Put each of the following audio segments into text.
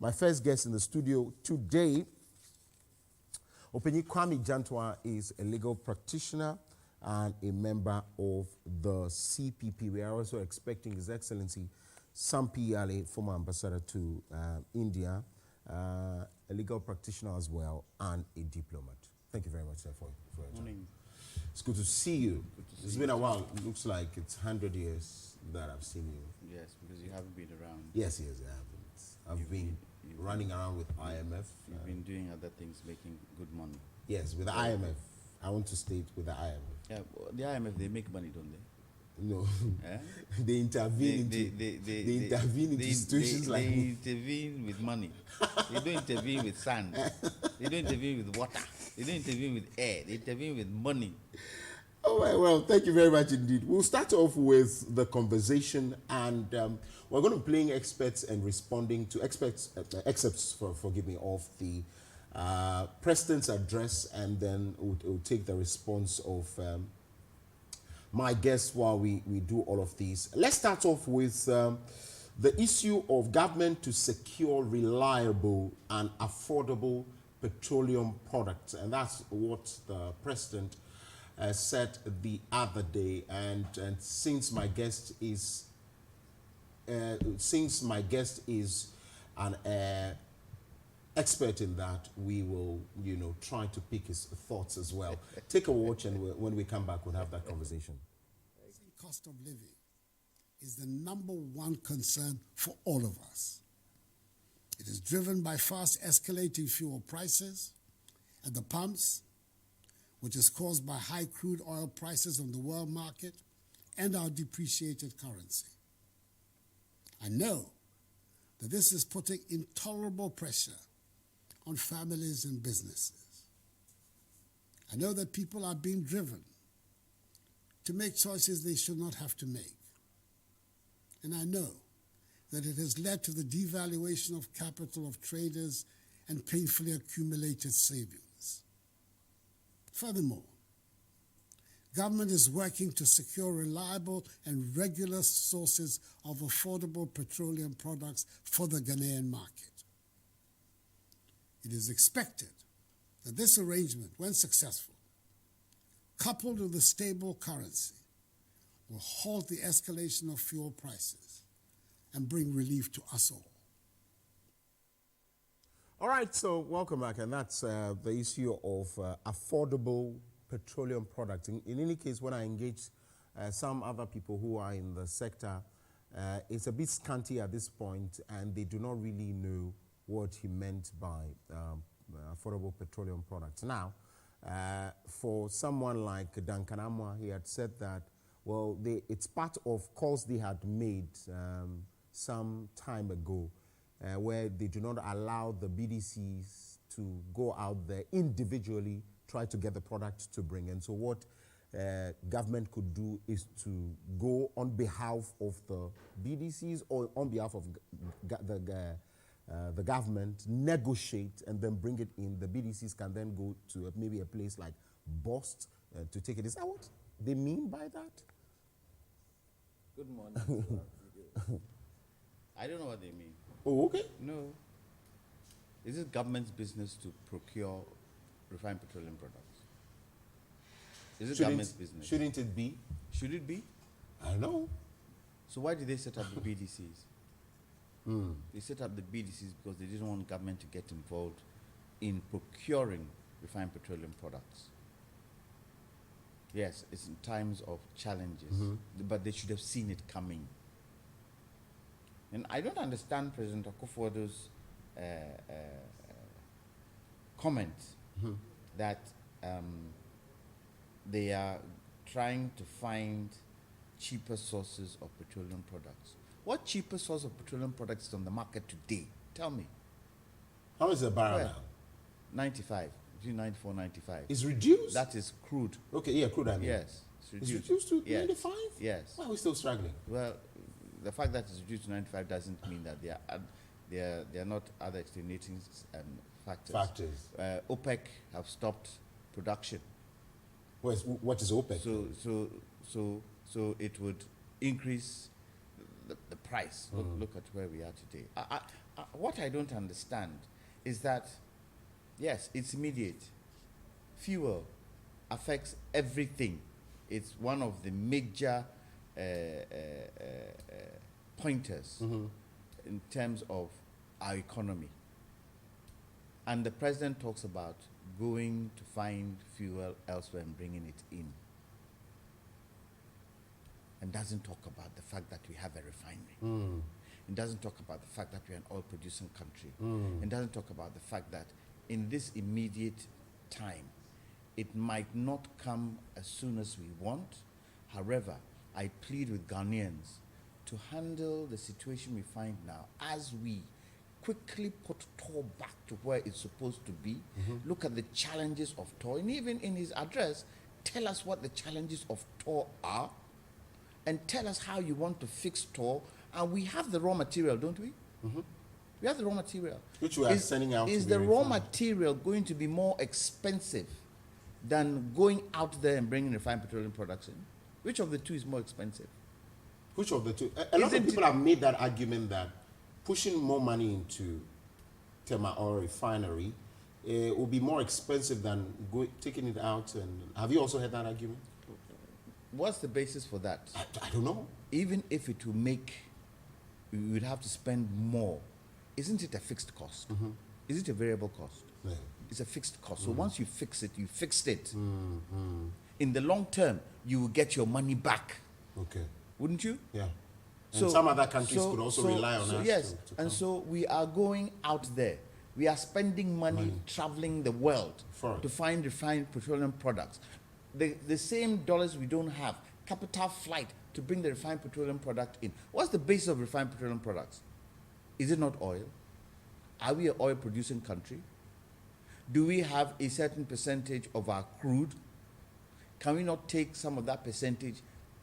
My first guest in the studio today, Opaynin Kwame Gyantuah, is a legal practitioner and a member of the CPP. We are also expecting His Excellency Sam P. Ali, former ambassador to India, a legal practitioner as well, and a diplomat. Thank you very much, sir, for your time. It's good to see you. It's been a while. It looks like it's 100 years that I've seen you. Yes, because you haven't been around. Yes, I haven't. I've been running around with IMF. You've been doing other things, making good money. Yes, with the IMF. I want to state with the IMF. Yeah, well, the IMF, they make money, don't they? No. Eh? They intervene into situations like... They intervene with money. They don't intervene with sand. They don't intervene with water. They don't intervene with air. They intervene with money. All right, well, thank you very much indeed. We'll start off with the conversation, and we're going to be playing experts and responding to excerpts, forgive me, of the President's address, and then we'll take the response of my guests while we do all of these. Let's start off with the issue of government to secure reliable and affordable petroleum products, and that's what the President said the other day. And since my guest is an expert in that, we will, try to pick his thoughts as well. Take a watch, and when we come back, we'll have that conversation. Cost of living is the #1 concern for all of us. It is driven by fast escalating fuel prices at the pumps, which is caused by high crude oil prices on the world market and our depreciated currency. I know that this is putting intolerable pressure on families and businesses. I know that people are being driven to make choices they should not have to make. And I know that it has led to the devaluation of capital of traders and painfully accumulated savings. Furthermore, government is working to secure reliable and regular sources of affordable petroleum products for the Ghanaian market. It is expected that this arrangement, when successful, coupled with a stable currency, will halt the escalation of fuel prices and bring relief to us all. All right, so welcome back, and that's the issue of affordable petroleum products. In any case, when I engage some other people who are in the sector, it's a bit scanty at this point, and they do not really know what he meant by affordable petroleum products. Now, for someone like Dankanamwa, he had said that, well, it's part of calls they had made some time ago, where they do not allow the BDCs to go out there individually, try to get the product to bring. And so what government could do is to go on behalf of the BDCs or on behalf of the government, negotiate, and then bring it in. The BDCs can then go to maybe a place like Bost to take it. Is that what they mean by that? Good morning. I don't know what they mean. Oh, okay. No. Is it government's business to procure refined petroleum products? Is it government's business? Shouldn't it be? Should it be? I don't know. So why did they set up the BDCs? They set up the BDCs because they didn't want government to get involved in procuring refined petroleum products. Yes, it's in times of challenges, but they should have seen it coming. And I don't understand President Akufo-Addo'S comment that they are trying to find cheaper sources of petroleum products. What cheaper source of petroleum products is on the market today? Tell me. How is the barrel now? 95, between 94 and 95. It's reduced? That is crude. Okay, yeah, crude, I mean. Yes. It's reduced to 95? Yes. Why are we still struggling? Well, the fact that it's reduced to 95 doesn't mean that there are not other extenuating factors. OPEC have stopped production. What is OPEC? So it would increase the price. Look at where we are today. what I don't understand is that, yes, it's immediate. Fuel affects everything. It's one of the major pointers in terms of our economy. And the president talks about going to find fuel elsewhere and bringing it in. And doesn't talk about the fact that we have a refinery. It doesn't talk about the fact that we're an oil-producing country. It doesn't talk about the fact that in this immediate time, it might not come as soon as we want. However, I plead with Ghanaians to handle the situation we find now as we quickly put TOR back to where it's supposed to be. Look at the challenges of TOR, and even in his address, tell us what the challenges of TOR are, and tell us how you want to fix TOR. And we have the raw material, don't we? We have the raw material. Which we are sending out. Is the raw material going to be more expensive than going out there and bringing refined petroleum products in? Which of the two is more expensive? Which of the two? A lot of people have made that argument that pushing more money into Tema Oil Refinery will be more expensive than taking it out. And have you also heard that argument? What's the basis for that? I don't know. Even if it will make, we would have to spend more. Isn't it a fixed cost? Is it a variable cost? Yeah. It's a fixed cost. So once you fix it, you fixed it. In the long term, you will get your money back. Okay. Wouldn't you? Yeah. And some other countries could also rely on us. Yes, to and so we are going out there. We are spending money traveling the world to find refined petroleum products. The same dollars we don't have, capital flight to bring the refined petroleum product in. What's the basis of refined petroleum products? Is it not oil? Are we an oil producing country? Do we have a certain percentage of our crude? Can we not take some of that percentage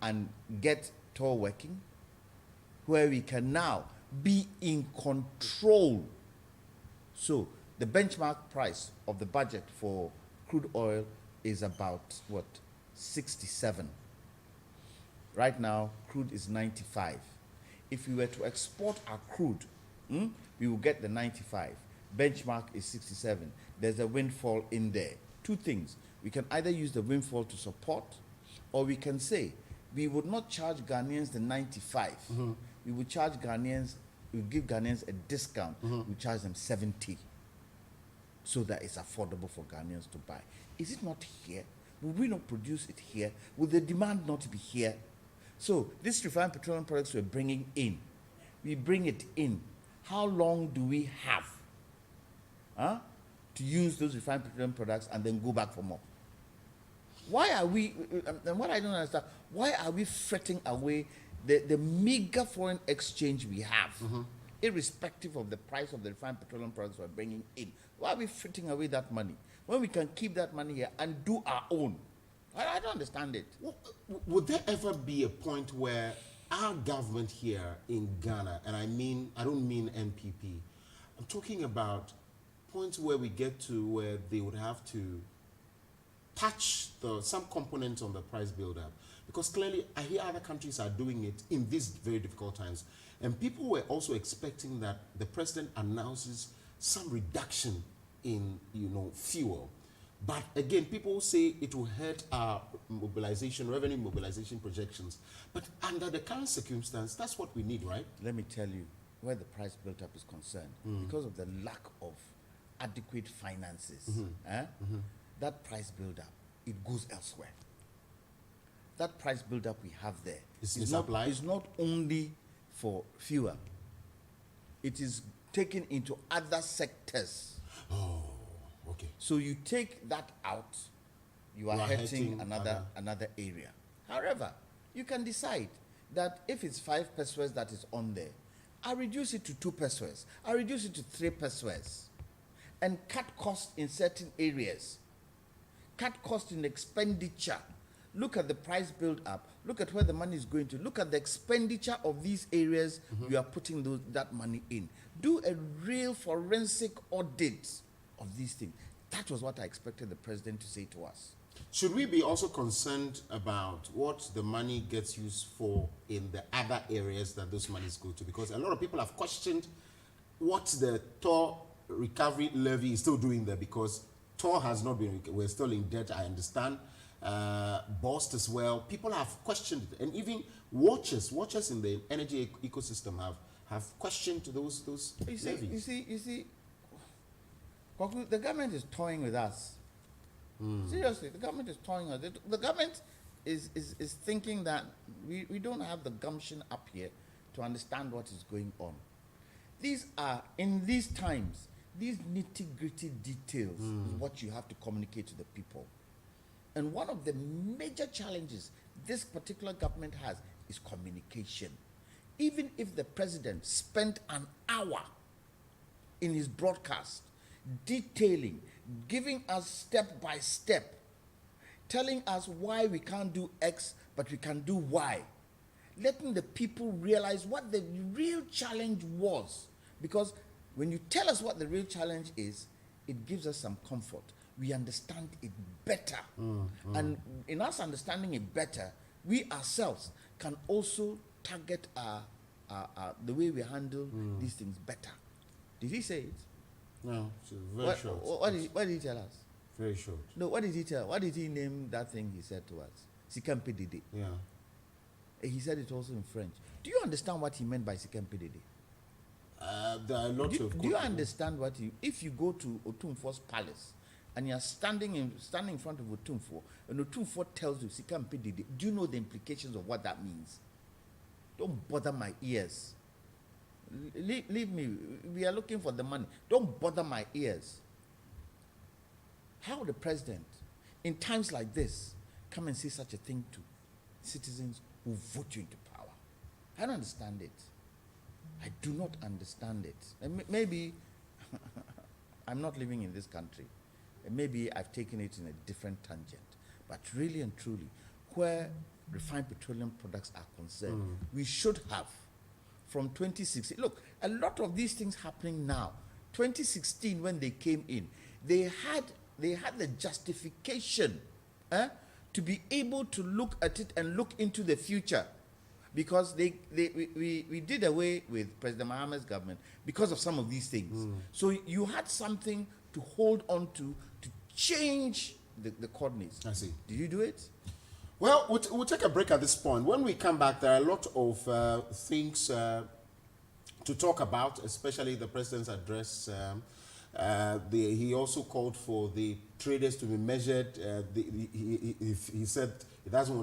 and get TOR working, where we can now be in control? So the benchmark price of the budget for crude oil is about, what, 67. Right now, crude is 95. If we were to export our crude, we will get the 95. Benchmark is 67. There's a windfall in there. Two things. We can either use the windfall to support, or we can say, we would not charge Ghanaians the 95. We would charge Ghanaians, we would give Ghanaians a discount. We charge them 70, so that it's affordable for Ghanaians to buy. Is it not here? Will we not produce it here? Will the demand not be here? So this refined petroleum products we're bringing in, we bring it in. How long do we have to use those refined petroleum products and then go back for more? Why are we, and what I don't understand, why are we fretting away the meager foreign exchange we have, irrespective of the price of the refined petroleum products we're bringing in? Why are we fretting away that money when we can keep that money here and do our own? I don't understand it. Would there ever be a point where our government here in Ghana, and I don't mean NPP, I'm talking about points where we get to where they would have to touch some components on the price build-up? Because clearly, I hear other countries are doing it in these very difficult times. And people were also expecting that the president announces some reduction in, fuel. But again, people say it will hurt our revenue mobilization projections. But under the current circumstance, that's what we need, right? Let me tell you, where the price build-up is concerned, because of the lack of adequate finances, that price build-up, it goes elsewhere. That price build-up we have there is not only for fuel. It is taken into other sectors. Oh, okay. So you take that out, you are hurting another area. However, you can decide that if it's 5 pesos that is on there, I reduce it to 2 pesos. I reduce it to 3 pesos, and cut costs in certain areas. Cut costs in expenditure. Look at the price build up. Look at where the money is going to. Look at the expenditure of these areas you are putting that money in. Do a real forensic audit of these things. That was what I expected the president to say to us. Should we be also concerned about what the money gets used for in the other areas that those monies go to? Because a lot of people have questioned, what the TOR recovery levy is still doing there, because TOR has not been, we're still in debt, I understand. BOST as well. People have questioned it, and even watchers in the energy ecosystem have questioned those levies. You see, the government is toying with us. Seriously, the government is toying us. The government is thinking that we don't have the gumption up here to understand what is going on. These are, in these times, these nitty-gritty details is what you have to communicate to the people. And one of the major challenges this particular government has is communication. Even if the president spent an hour in his broadcast detailing, giving us step by step, telling us why we can't do X but we can do Y, letting the people realize what the real challenge was. Because when you tell us what the real challenge is, it gives us some comfort. We understand it better. And in us understanding it better, we ourselves can also target the way we handle these things better. Did he say it? No, very short. What did he tell us? Very short. No, what did he tell? What did he name that thing he said to us? Sikempe Dede. Yeah. He said it also in French. Do you understand what he meant by Sikempe Dede? There are lots of. Do you understand what if you go to Otumfo's palace and you're standing in front of Otumfo, and Otumfo tells you Sikempe Dede, do you know the implications of what that means? Don't bother my ears. Leave me. We are looking for the money. Don't bother my ears. How the president, in times like this, come and say such a thing to citizens who vote you into power? I don't understand it. I do not understand it. And maybe I'm not living in this country. And maybe I've taken it in a different tangent. But really and truly, where refined petroleum products are concerned, we should have, from 2016, look, a lot of these things happening now. 2016, when they came in, they had the justification to be able to look at it and look into the future, because we did away with President Mohammed's government because of some of these things. So you had something to hold on to change the coordinates. I see. Did you do it? Well, we'll take a break at this point. When we come back, there are a lot of things to talk about, especially the president's address. He also called for the traders to be measured. He said he doesn't want